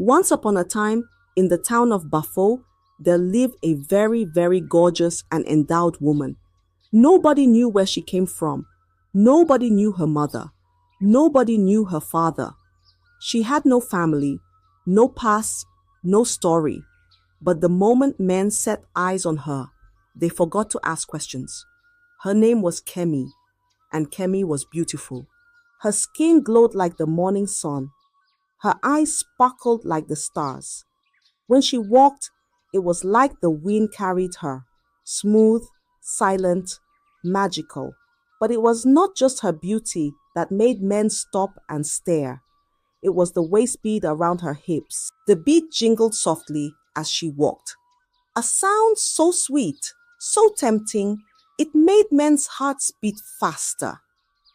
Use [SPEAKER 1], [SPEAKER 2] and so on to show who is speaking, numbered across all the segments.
[SPEAKER 1] Once upon a time, in the town of Bafo, there lived a very, very gorgeous and endowed woman. Nobody knew where she came from. Nobody knew her mother. Nobody knew her father. She had no family, no past, no story. But the moment men set eyes on her, they forgot to ask questions. Her name was Kemi, and Kemi was beautiful. Her skin glowed like the morning sun. Her eyes sparkled like the stars. When she walked, it was like the wind carried her, smooth, silent, magical. But it was not just her beauty that made men stop and stare. It was the waist bead around her hips. The bead jingled softly as she walked. A sound so sweet, so tempting, it made men's hearts beat faster.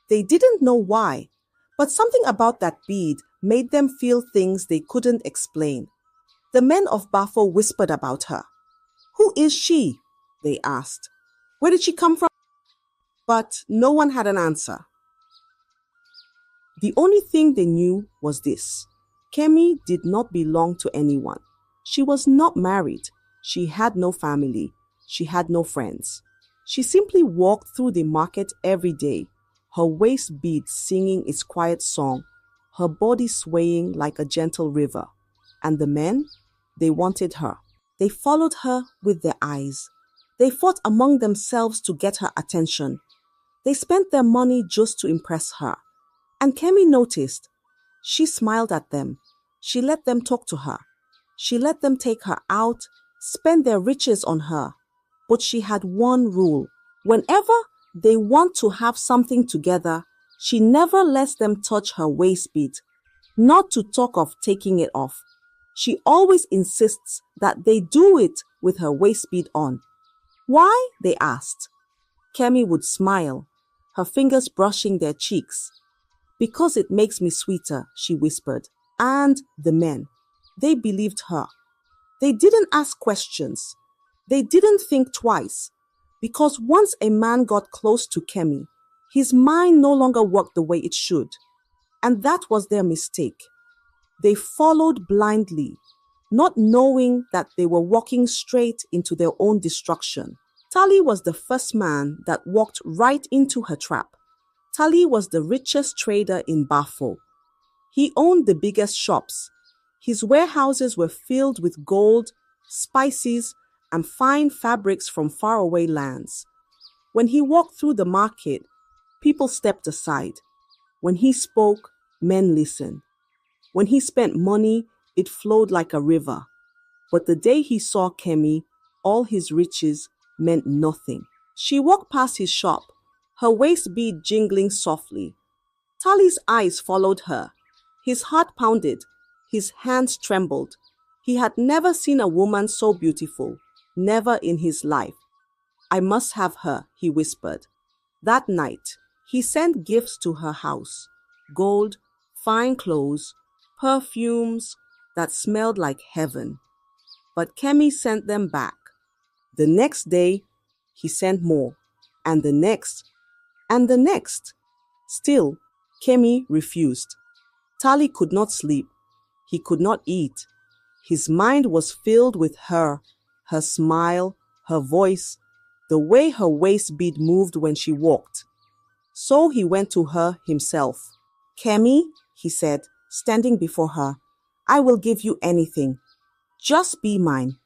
[SPEAKER 1] They didn't know why, but something about that bead made them feel things they couldn't explain. The men of Bafo whispered about her. "Who is she?" they asked. "Where did she come from?" But no one had an answer. The only thing they knew was this: Kemi did not belong to anyone. She was not married. She had no family. She had no friends. She simply walked through the market every day, her waist bead singing its quiet song, her body swaying like a gentle river. And the men, they wanted her. They followed her with their eyes. They fought among themselves to get her attention. They spent their money just to impress her. And Kemi noticed. She smiled at them. She let them talk to her. She let them take her out, spend their riches on her. But she had one rule. Whenever they want to have something together, she never lets them touch her waist bead, not to talk of taking it off. She always insists that they do it with her waist bead on. "Why?" they asked. Kemi would smile, her fingers brushing their cheeks. "Because it makes me sweeter," she whispered. And the men, they believed her. They didn't ask questions. They didn't think twice. Because once a man got close to Kemi, his mind no longer worked the way it should. And that was their mistake. They followed blindly, not knowing that they were walking straight into their own destruction. Tali was the first man that walked right into her trap. Tali was the richest trader in Bafo. He owned the biggest shops. His warehouses were filled with gold, spices, and fine fabrics from faraway lands. When he walked through the market, people stepped aside. When he spoke, men listened. When he spent money, it flowed like a river. But the day he saw Kemi, all his riches meant nothing. She walked past his shop, her waist bead jingling softly. Tali's eyes followed her. His heart pounded. His hands trembled. He had never seen a woman so beautiful, never in his life. "I must have her," he whispered. That night, he sent gifts to her house: gold, fine clothes, perfumes that smelled like heaven. But Kemi sent them back. The next day, he sent more, and the next, and the next. Still, Kemi refused. Tali could not sleep. He could not eat. His mind was filled with her smile, her voice, the way her waist bead moved when she walked. So he went to her himself. "Kemi," he said, standing before her, "I will give you anything. Just be mine."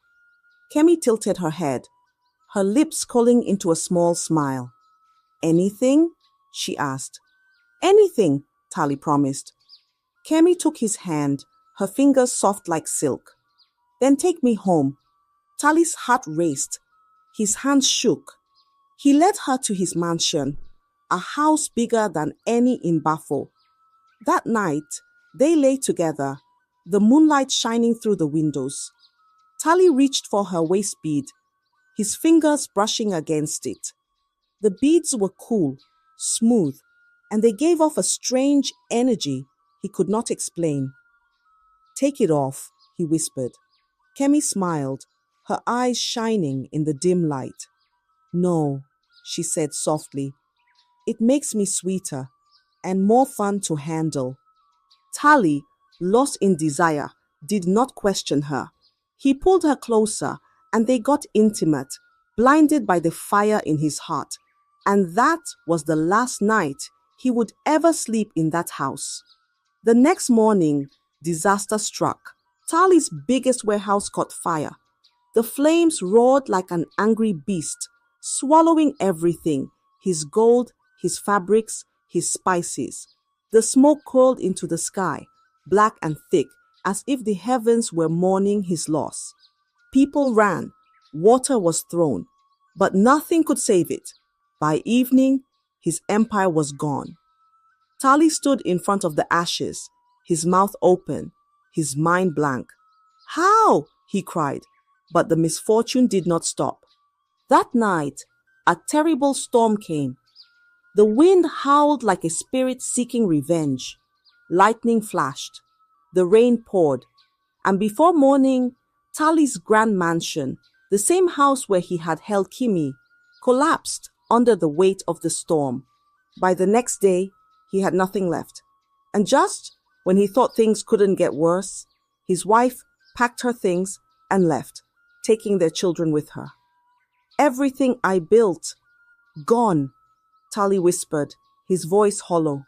[SPEAKER 1] Kemi tilted her head, her lips curling into a small smile. "Anything?" she asked. "Anything," Tali promised. Kemi took his hand, her fingers soft like silk. "Then take me home." Tali's heart raced. His hands shook. He led her to his mansion, a house bigger than any in Bafo. That night, they lay together, the moonlight shining through the windows. Tali reached for her waist bead, his fingers brushing against it. The beads were cool, smooth, and they gave off a strange energy he could not explain. "Take it off," he whispered. Kemi smiled, her eyes shining in the dim light. "No," she said softly. "It makes me sweeter and more fun to handle." Tali, lost in desire, did not question her. He pulled her closer and they got intimate, blinded by the fire in his heart. And that was the last night he would ever sleep in that house. The next morning, disaster struck. Tali's biggest warehouse caught fire. The flames roared like an angry beast, swallowing everything, his gold, his fabrics, his spices. The smoke curled into the sky, black and thick, as if the heavens were mourning his loss. People ran, water was thrown, but nothing could save it. By evening, his empire was gone. Tali stood in front of the ashes, his mouth open, his mind blank. "How?" he cried, but the misfortune did not stop. That night, a terrible storm came. The wind howled like a spirit seeking revenge. Lightning flashed. The rain poured. And before morning, Tali's grand mansion, the same house where he had held Kimi, collapsed under the weight of the storm. By the next day, he had nothing left. And just when he thought things couldn't get worse, his wife packed her things and left, taking their children with her. "Everything I built, gone," Tali whispered, his voice hollow.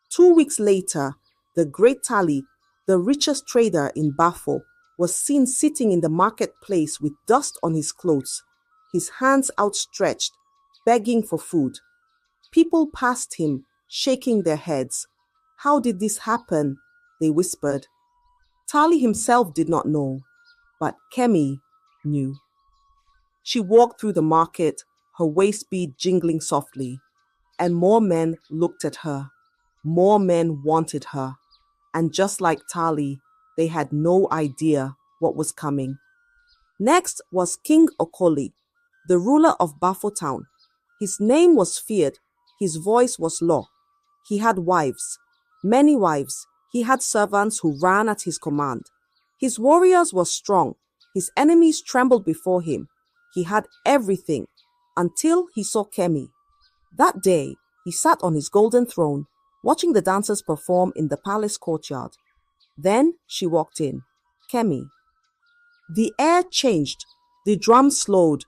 [SPEAKER 1] 2 weeks later, the great Tali, the richest trader in Bafo, was seen sitting in the marketplace with dust on his clothes, his hands outstretched, begging for food. People passed him, shaking their heads. "How did this happen?" they whispered. Tali himself did not know, but Kemi knew. She walked through the market, her waist bead jingling softly, and more men looked at her. More men wanted her. And just like Tali, they had no idea what was coming. Next was King Okoli, the ruler of Bafo town. His name was feared, his voice was law. He had wives, many wives. He had servants who ran at his command. His warriors were strong. His enemies trembled before him. He had everything until he saw Kemi. That day, he sat on his golden throne, watching the dancers perform in the palace courtyard. Then she walked in, Kemi. The air changed. The drum slowed.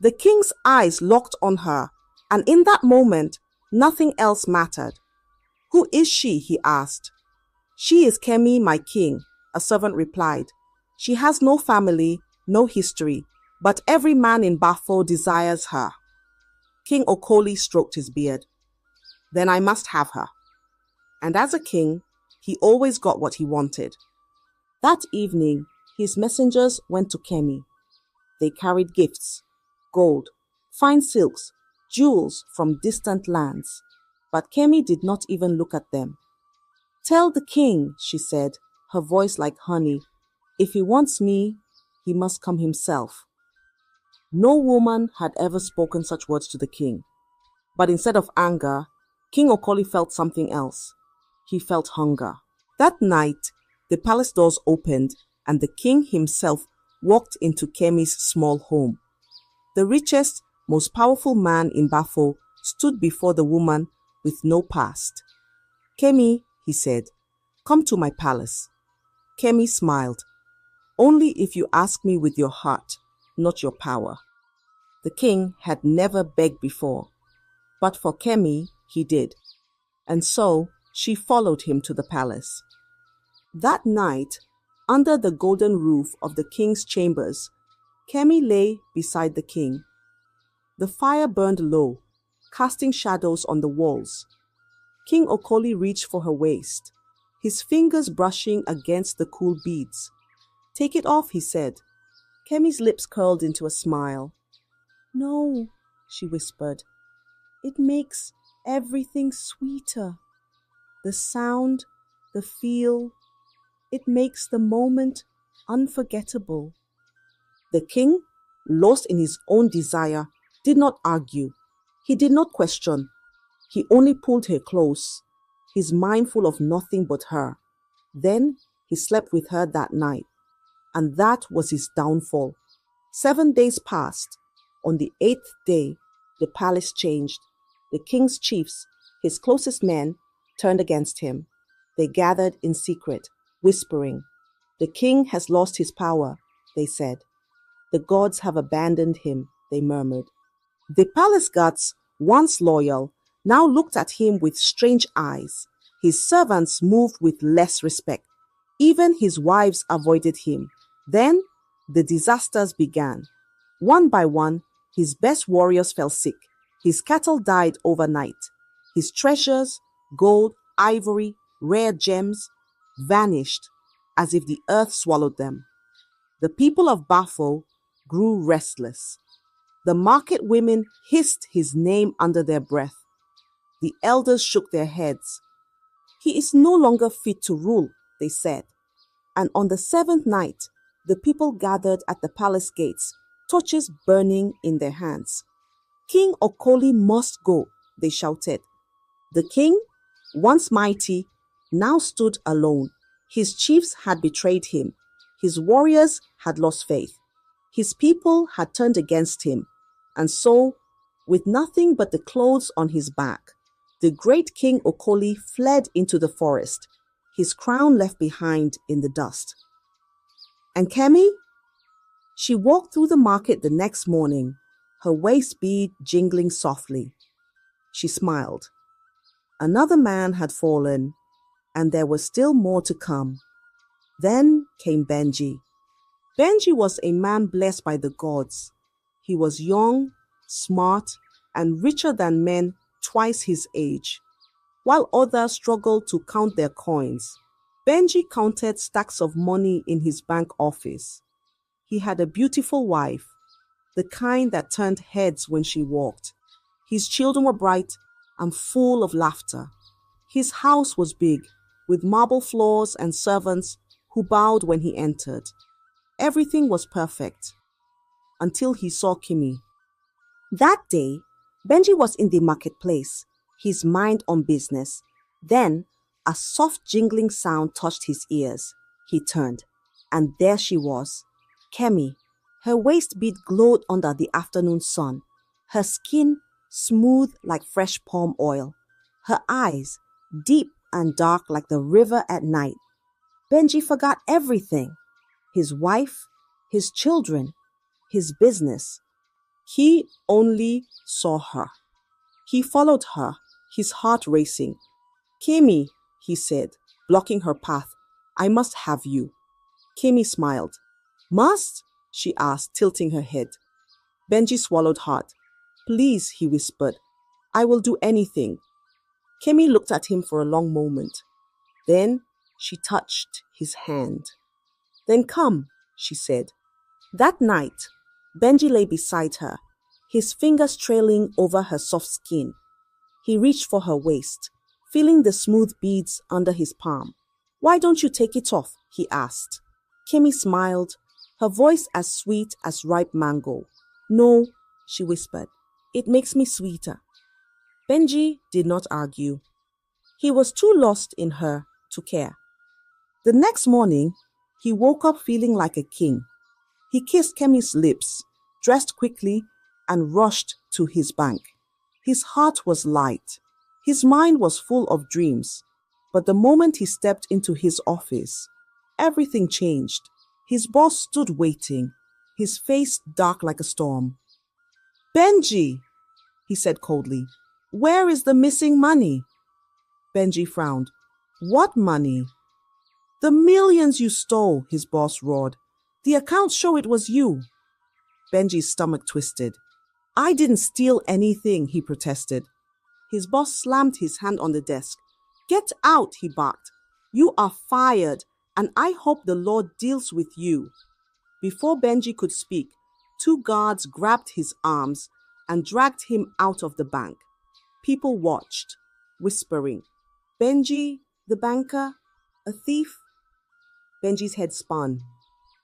[SPEAKER 1] The king's eyes locked on her, and in that moment, nothing else mattered. "Who is she?" he asked. "She is Kemi, my king," a servant replied. "She has no family, no history, but every man in Bafo desires her." King Okoli stroked his beard. "Then I must have her." And as a king, he always got what he wanted. That evening, his messengers went to Kemi. They carried gifts, gold, fine silks, jewels from distant lands. But Kemi did not even look at them. "Tell the king," she said, her voice like honey, "if he wants me, he must come himself." No woman had ever spoken such words to the king. But instead of anger, King Okoli felt something else. He felt hunger. That night, the palace doors opened and the king himself walked into Kemi's small home. The richest, most powerful man in Bafo stood before the woman with no past. "Kemi," he said, "come to my palace." Kemi smiled. "Only if you ask me with your heart, not your power." The king had never begged before, but for Kemi, he did. And so she followed him to the palace. That night, under the golden roof of the king's chambers, Kemi lay beside the king. The fire burned low, casting shadows on the walls. King Okoli reached for her waist, his fingers brushing against the cool beads. "Take it off," he said. Kemi's lips curled into a smile. "No," she whispered. "It makes everything sweeter. The sound, the feel, it makes the moment unforgettable." The king, lost in his own desire, did not argue. He did not question. He only pulled her close, his mind full of nothing but her. Then he slept with her that night, and that was his downfall. 7 days passed. On the 8th day, the palace changed. The king's chiefs, his closest men, turned against him. They gathered in secret, whispering. The king has lost his power, they said. The gods have abandoned him, they murmured. The palace guards, once loyal, now looked at him with strange eyes. His servants moved with less respect. Even his wives avoided him. Then the disasters began. One by one, his best warriors fell sick. His cattle died overnight. His treasures, gold, ivory, rare gems, vanished as if the earth swallowed them. The people of Bafo grew restless. The market women hissed his name under their breath. The elders shook their heads. He is no longer fit to rule, they said. And on the seventh night, the people gathered at the palace gates, torches burning in their hands. King Okoli must go, they shouted. The king, once mighty, now stood alone. His chiefs had betrayed him. His warriors had lost faith. His people had turned against him. And so, with nothing but the clothes on his back, the great King Okoli fled into the forest, his crown left behind in the dust. And Kemi? She walked through the market the next morning, her waist bead jingling softly. She smiled. Another man had fallen, and there was still more to come. Then came Benji. Benji was a man blessed by the gods. He was young, smart, and richer than men twice his age. While others struggled to count their coins, Benji counted stacks of money in his bank office. He had a beautiful wife, the kind that turned heads when she walked. His children were bright and full of laughter. His house was big, with marble floors and servants who bowed when he entered. Everything was perfect, until he saw Kimi. That day, Benji was in the marketplace, his mind on business. Then, a soft jingling sound touched his ears. He turned, and there she was, Kemi. Her waist bead glowed under the afternoon sun, her skin smooth like fresh palm oil, her eyes deep and dark like the river at night. Benji forgot everything. His wife, his children, his business. He only saw her. He followed her, his heart racing. Kimi, he said, blocking her path. I must have you. Kimi smiled. Must? She asked, tilting her head. Benji swallowed hard. Please, he whispered. I will do anything. Kimi looked at him for a long moment. Then she touched his hand. Then come, she said. That night, Benji lay beside her, his fingers trailing over her soft skin. He reached for her waist, feeling the smooth beads under his palm. Why don't you take it off? He asked. Kimi smiled, her voice as sweet as ripe mango. No, she whispered. It makes me sweeter. Benji did not argue. He was too lost in her to care. The next morning, he woke up feeling like a king. He kissed Kemi's lips, dressed quickly, and rushed to his bank. His heart was light. His mind was full of dreams. But the moment he stepped into his office, everything changed. His boss stood waiting, his face dark like a storm. Benji, he said coldly, where is the missing money? Benji frowned. What money? The millions you stole, his boss roared. The accounts show it was you. Benji's stomach twisted. I didn't steal anything, he protested. His boss slammed his hand on the desk. Get out, he barked. You are fired, and I hope the Lord deals with you. Before Benji could speak, 2 guards grabbed his arms and dragged him out of the bank. People watched, whispering, Benji, the banker, a thief? Benji's head spun.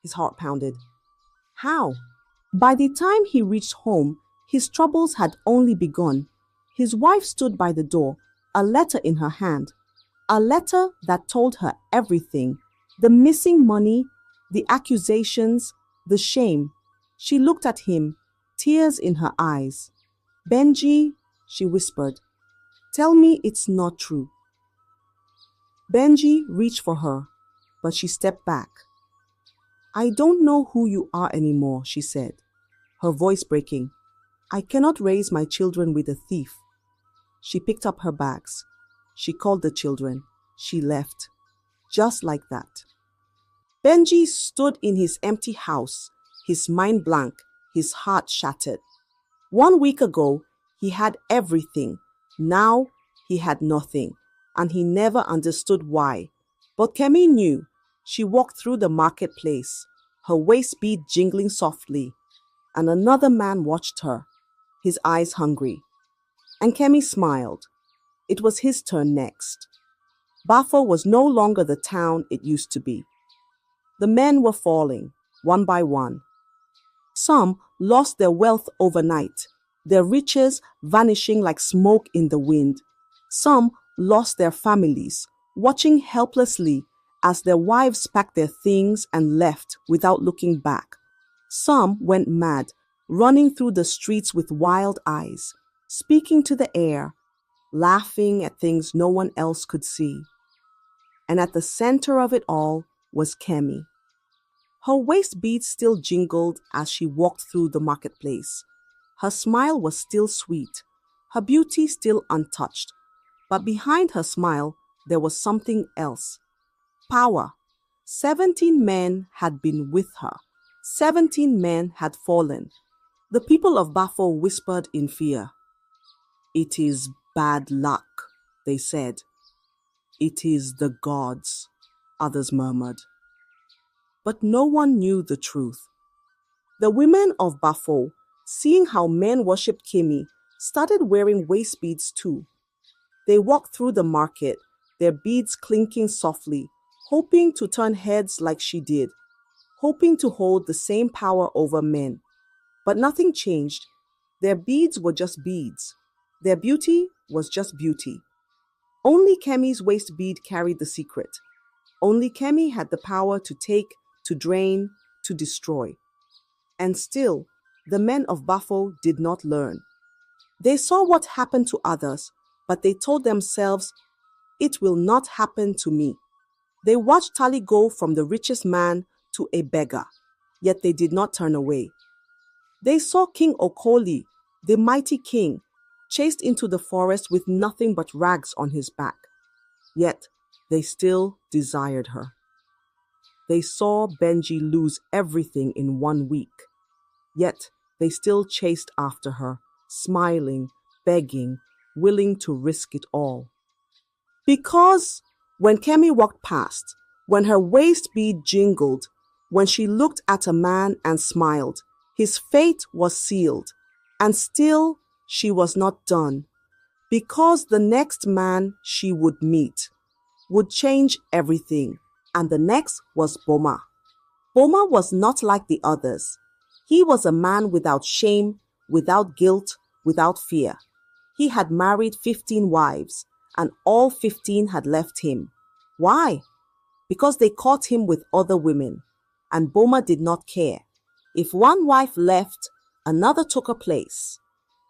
[SPEAKER 1] His heart pounded. How? By the time he reached home, his troubles had only begun. His wife stood by the door, a letter in her hand. A letter that told her everything. The missing money, the accusations, the shame. She looked at him, tears in her eyes. Benji, she whispered, tell me it's not true. Benji reached for her, but she stepped back. I don't know who you are anymore, she said, her voice breaking. I cannot raise my children with a thief. She picked up her bags. She called the children. She left. Just like that. Benji stood in his empty house, his mind blank, his heart shattered. 1 week ago, he had everything. Now, he had nothing, and he never understood why. But Kemi knew. She walked through the marketplace, her waist bead jingling softly, and another man watched her, his eyes hungry. And Kemi smiled. It was his turn next. Bafo was no longer the town it used to be. The men were falling, one by one. Some lost their wealth overnight, their riches vanishing like smoke in the wind. Some lost their families, watching helplessly as their wives packed their things and left without looking back. Some went mad, running through the streets with wild eyes, speaking to the air, laughing at things no one else could see. And at the center of it all was Kemi. Her waist beads still jingled as she walked through the marketplace. Her smile was still sweet, her beauty still untouched. But behind her smile, there was something else. Power. 17 men had been with her. 17 men had fallen. The people of Bafo whispered in fear. It is bad luck, they said. It is the gods, others murmured. But no one knew the truth. The women of Bafo, seeing how men worshipped Kemi, started wearing waist beads too. They walked through the market, their beads clinking softly, hoping to turn heads like she did, hoping to hold the same power over men. But nothing changed. Their beads were just beads. Their beauty was just beauty. Only Kemi's waist bead carried the secret. Only Kemi had the power to take, to drain, to destroy. And still, the men of Bafo did not learn. They saw what happened to others, but they told themselves, it will not happen to me. They watched Tali go from the richest man to a beggar, yet they did not turn away. They saw King Okoli, the mighty king, chased into the forest with nothing but rags on his back, yet they still desired her. They saw Benji lose everything in 1 week, yet they still chased after her, smiling, begging, willing to risk it all. Because when Kemi walked past, when her waist bead jingled, when she looked at a man and smiled, his fate was sealed, and still she was not done, because the next man she would meet would change everything, and the next was Boma. Boma was not like the others. He was a man without shame, without guilt, without fear. He had married 15 wives, and all 15 had left him. Why? Because they caught him with other women, and Boma did not care. If one wife left, another took her place.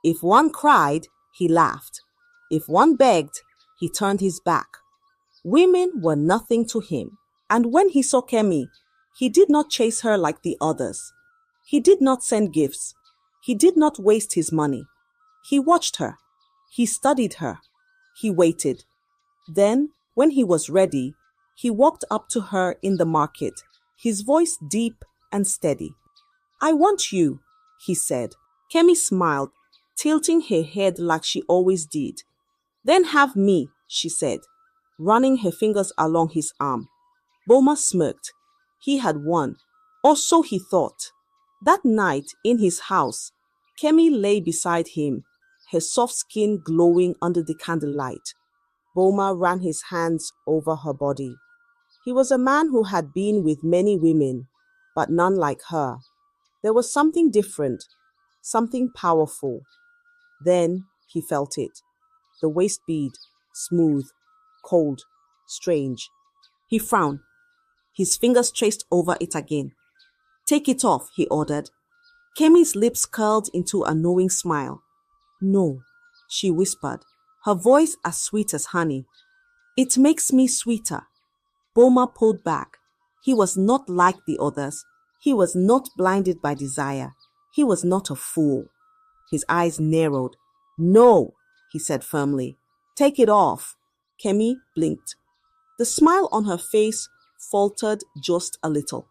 [SPEAKER 1] If one cried, he laughed. If one begged, he turned his back. Women were nothing to him, and when he saw Kemi, he did not chase her like the others. He did not send gifts. He did not waste his money. He watched her. He studied her. He waited. Then, when he was ready, he walked up to her in the market, his voice deep and steady. I want you, he said. Kemi smiled, tilting her head like she always did. Then have me, she said, running her fingers along his arm. Boma smirked. He had won, or so he thought. That night, in his house, Kemi lay beside him, her soft skin glowing under the candlelight. Boma ran his hands over her body. He was a man who had been with many women, but none like her. There was something different, something powerful. Then he felt it. The waist bead, smooth, cold, strange. He frowned. His fingers traced over it again. Take it off, he ordered. Kemi's lips curled into a knowing smile. No, she whispered, her voice as sweet as honey. It makes me sweeter. Boma pulled back. He was not like the others. He was not blinded by desire. He was not a fool. His eyes narrowed. "No," he said firmly. "Take it off." Kemi blinked. The smile on her face faltered just a little.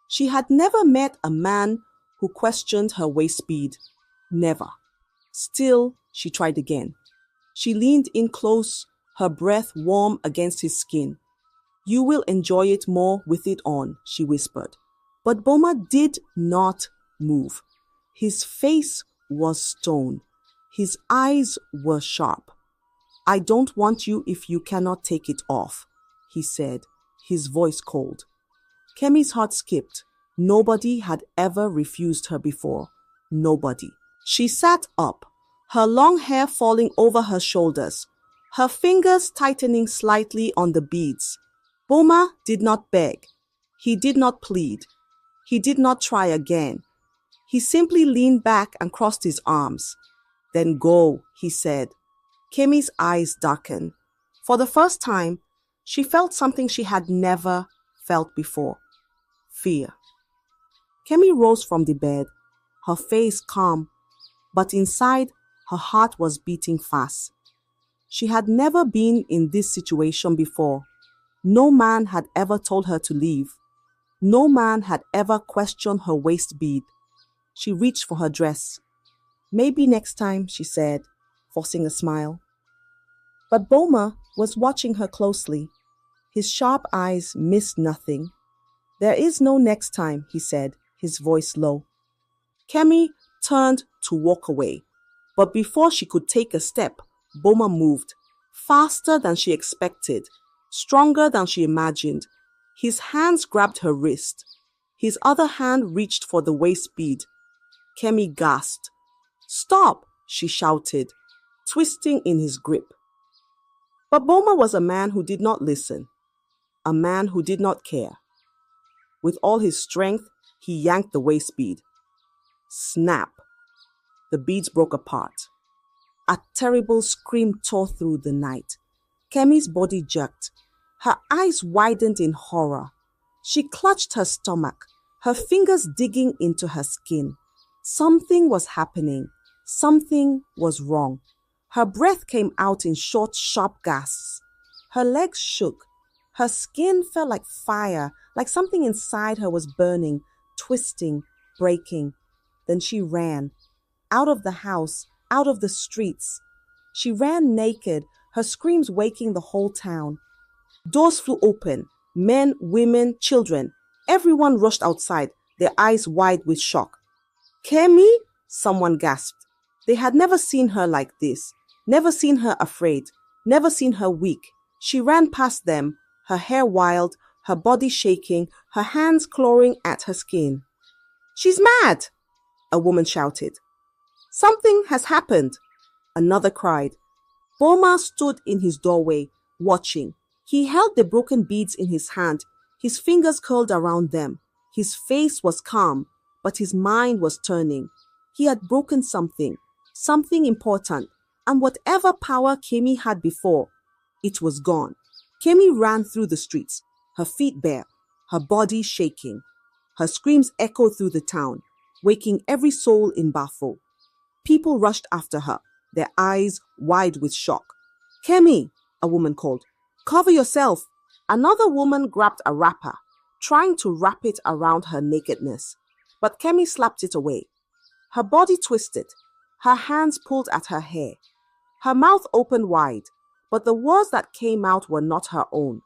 [SPEAKER 1] She had never met a man who questioned her waist speed. Never. Still, she tried again. She leaned in close, her breath warm against his skin. "You will enjoy it more with it on," she whispered. But Boma did not move. His face was stone. His eyes were sharp. "I don't want you if you cannot take it off," he said, his voice cold. Kemi's heart skipped. Nobody had ever refused her before. Nobody. She sat up, her long hair falling over her shoulders, her fingers tightening slightly on the beads. Boma did not beg. He did not plead. He did not try again. He simply leaned back and crossed his arms. "Then go," he said. Kemi's eyes darkened. For the first time, she felt something she had never felt before. Fear. Kemi rose from the bed, her face calm, but inside, her heart was beating fast. She had never been in this situation before. No man had ever told her to leave. No man had ever questioned her waist bead. She reached for her dress. "Maybe next time," she said, forcing a smile. But Boma was watching her closely. His sharp eyes missed nothing. "There is no next time," he said, his voice low. Kemi turned to walk away, but before she could take a step, Boma moved, faster than she expected, stronger than she imagined. His hands grabbed her wrist. His other hand reached for the waist bead. Kemi gasped. "Stop!" she shouted, twisting in his grip. But Boma was a man who did not listen, a man who did not care. With all his strength, he yanked the waist bead. Snap! The beads broke apart. A terrible scream tore through the night. Kemi's body jerked. Her eyes widened in horror. She clutched her stomach, her fingers digging into her skin. Something was happening. Something was wrong. Her breath came out in short, sharp gasps. Her legs shook. Her skin felt like fire, like something inside her was burning, twisting, breaking. Then she ran. Out of the house, out of the streets. She ran naked, her screams waking the whole town. Doors flew open. Men, women, children. Everyone rushed outside, their eyes wide with shock. "Kemi?" someone gasped. They had never seen her like this. Never seen her afraid. Never seen her weak. She ran past them, her hair wild, her body shaking, her hands clawing at her skin. "She's mad!" a woman shouted. "Something has happened," another cried. Boma stood in his doorway, watching. He held the broken beads in his hand, his fingers curled around them. His face was calm, but his mind was turning. He had broken something, something important, and whatever power Kemi had before, it was gone. Kemi ran through the streets, her feet bare, her body shaking. Her screams echoed through the town, waking every soul in Bafo. People rushed after her, their eyes wide with shock. "Kemi," a woman called, "cover yourself." Another woman grabbed a wrapper, trying to wrap it around her nakedness. But Kemi slapped it away. Her body twisted. Her hands pulled at her hair. Her mouth opened wide, but the words that came out were not her own.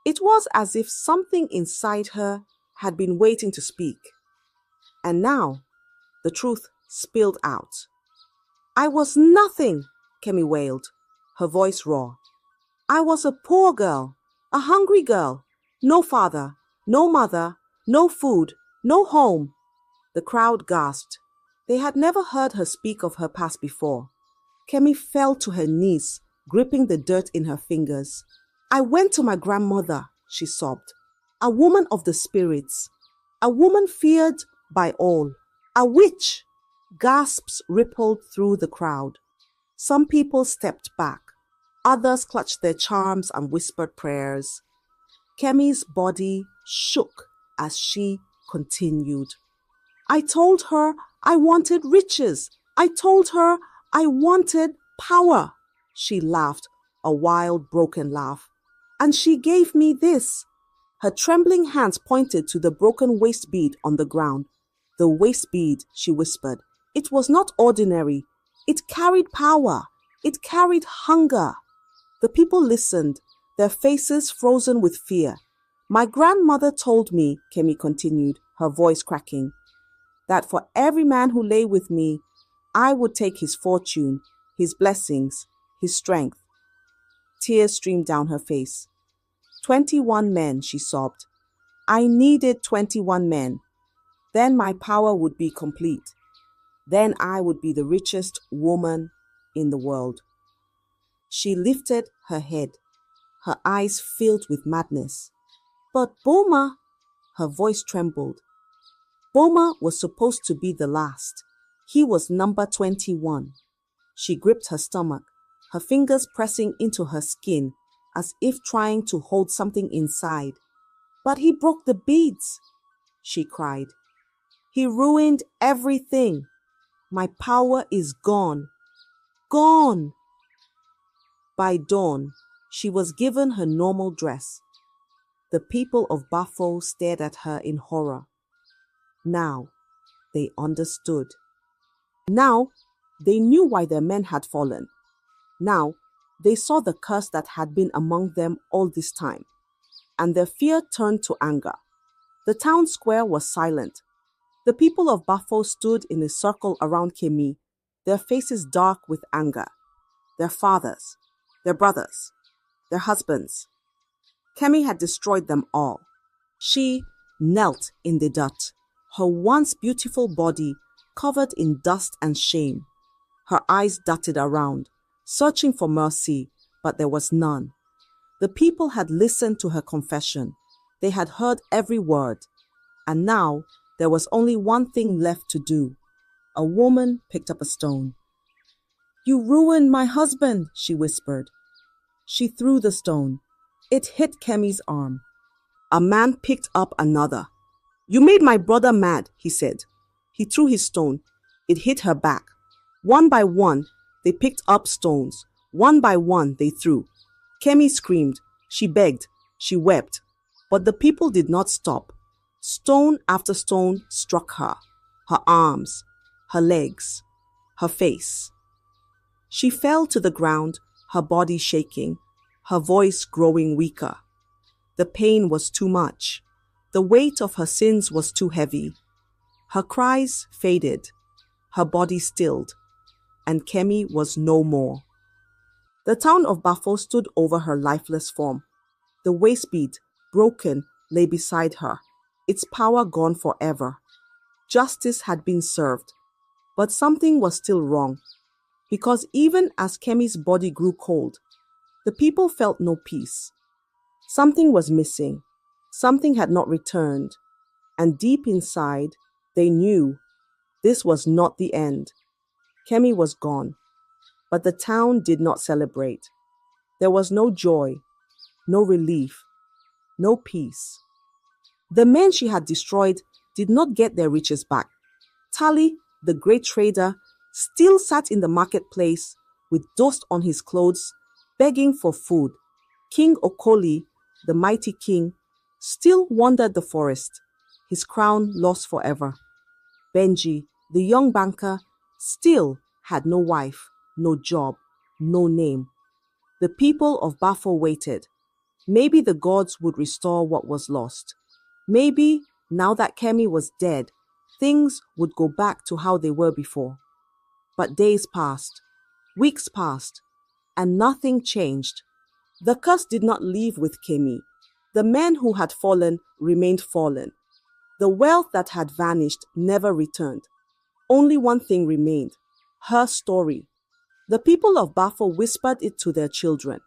[SPEAKER 1] It was as if something inside her had been waiting to speak. And now, the truth spilled out. "I was nothing," Kemi wailed, her voice raw. "I was a poor girl, a hungry girl. No father, no mother, no food, no home." The crowd gasped. They had never heard her speak of her past before. Kemi fell to her knees, gripping the dirt in her fingers. "I went to my grandmother," she sobbed. "A woman of the spirits. A woman feared by all. A witch." Gasps rippled through the crowd. Some people stepped back. Others clutched their charms and whispered prayers. Kemi's body shook as she continued. I told her I wanted riches. I told her I wanted power. She laughed, a wild, broken laugh. And she gave me this. Her trembling hands pointed to the broken waist bead on the ground. The waist bead, she whispered. It was not ordinary. It carried power. It carried hunger. The people listened, their faces frozen with fear. My grandmother told me, Kemi continued, her voice cracking, that for every man who lay with me, I would take his fortune, his blessings, his strength. Tears streamed down her face. 21 men, she sobbed. I needed 21 men. Then my power would be complete. Then I would be the richest woman in the world. She lifted her head, her eyes filled with madness. But Boma, her voice trembled. Boma was supposed to be the last. He was number 21. She gripped her stomach, her fingers pressing into her skin as if trying to hold something inside. But he broke the beads, she cried. He ruined everything. My power is gone. Gone. By dawn, she was given her normal dress. The people of Bafo stared at her in horror. Now, they understood. Now, they knew why their men had fallen. Now, they saw the curse that had been among them all this time, and their fear turned to anger. The town square was silent. The people of Bafo stood in a circle around Kemi, their faces dark with anger. Their fathers, their brothers, their husbands. Kemi had destroyed them all. She knelt in the dirt, her once beautiful body covered in dust and shame. Her eyes darted around, searching for mercy, but there was none. The people had listened to her confession. They had heard every word. And now there was only one thing left to do. A woman picked up a stone. You ruined my husband, she whispered. She threw the stone. It hit Kemi's arm. A man picked up another. You made my brother mad, he said. He threw his stone. It hit her back. One by one, they picked up stones. One by one, they threw. Kemi screamed. She begged. She wept. But the people did not stop. Stone after stone struck her. Her arms, her legs, her face. She fell to the ground, her body shaking, her voice growing weaker. The pain was too much. The weight of her sins was too heavy. Her cries faded. Her body stilled. And Kemi was no more. The town of Bafo stood over her lifeless form. The waist bead, broken, lay beside her, its power gone forever. Justice had been served. But something was still wrong. Because even as Kemi's body grew cold, the people felt no peace. Something was missing. Something had not returned. And deep inside, they knew this was not the end. Kemi was gone. But the town did not celebrate. There was no joy, no relief, no peace. The men she had destroyed did not get their riches back. Tali, the great trader, still sat in the marketplace with dust on his clothes, begging for food. King Okoli, the mighty king, still wandered the forest, his crown lost forever. Benji, the young banker, still had no wife, no job, no name. The people of Bafo waited. Maybe the gods would restore what was lost. Maybe, now that Kemi was dead, things would go back to how they were before. But days passed, weeks passed, and nothing changed. The curse did not leave with Kemi. The men who had fallen remained fallen. The wealth that had vanished never returned. Only one thing remained, her story. The people of Bafo whispered it to their children.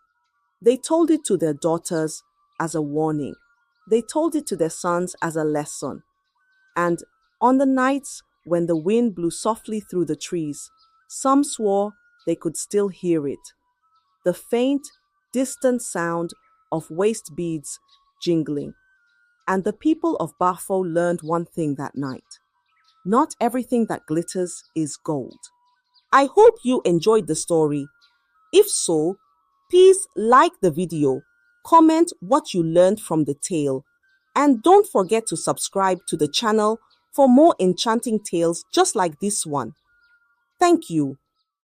[SPEAKER 1] They told it to their daughters as a warning. They told it to their sons as a lesson. And on the nights when the wind blew softly through the trees, some swore they could still hear it. The faint, distant sound of waist beads jingling. And the people of Bafo learned one thing that night. Not everything that glitters is gold. I hope you enjoyed the story. If so, please like the video, comment what you learned from the tale, and don't forget to subscribe to the channel for more enchanting tales just like this one. Thank you.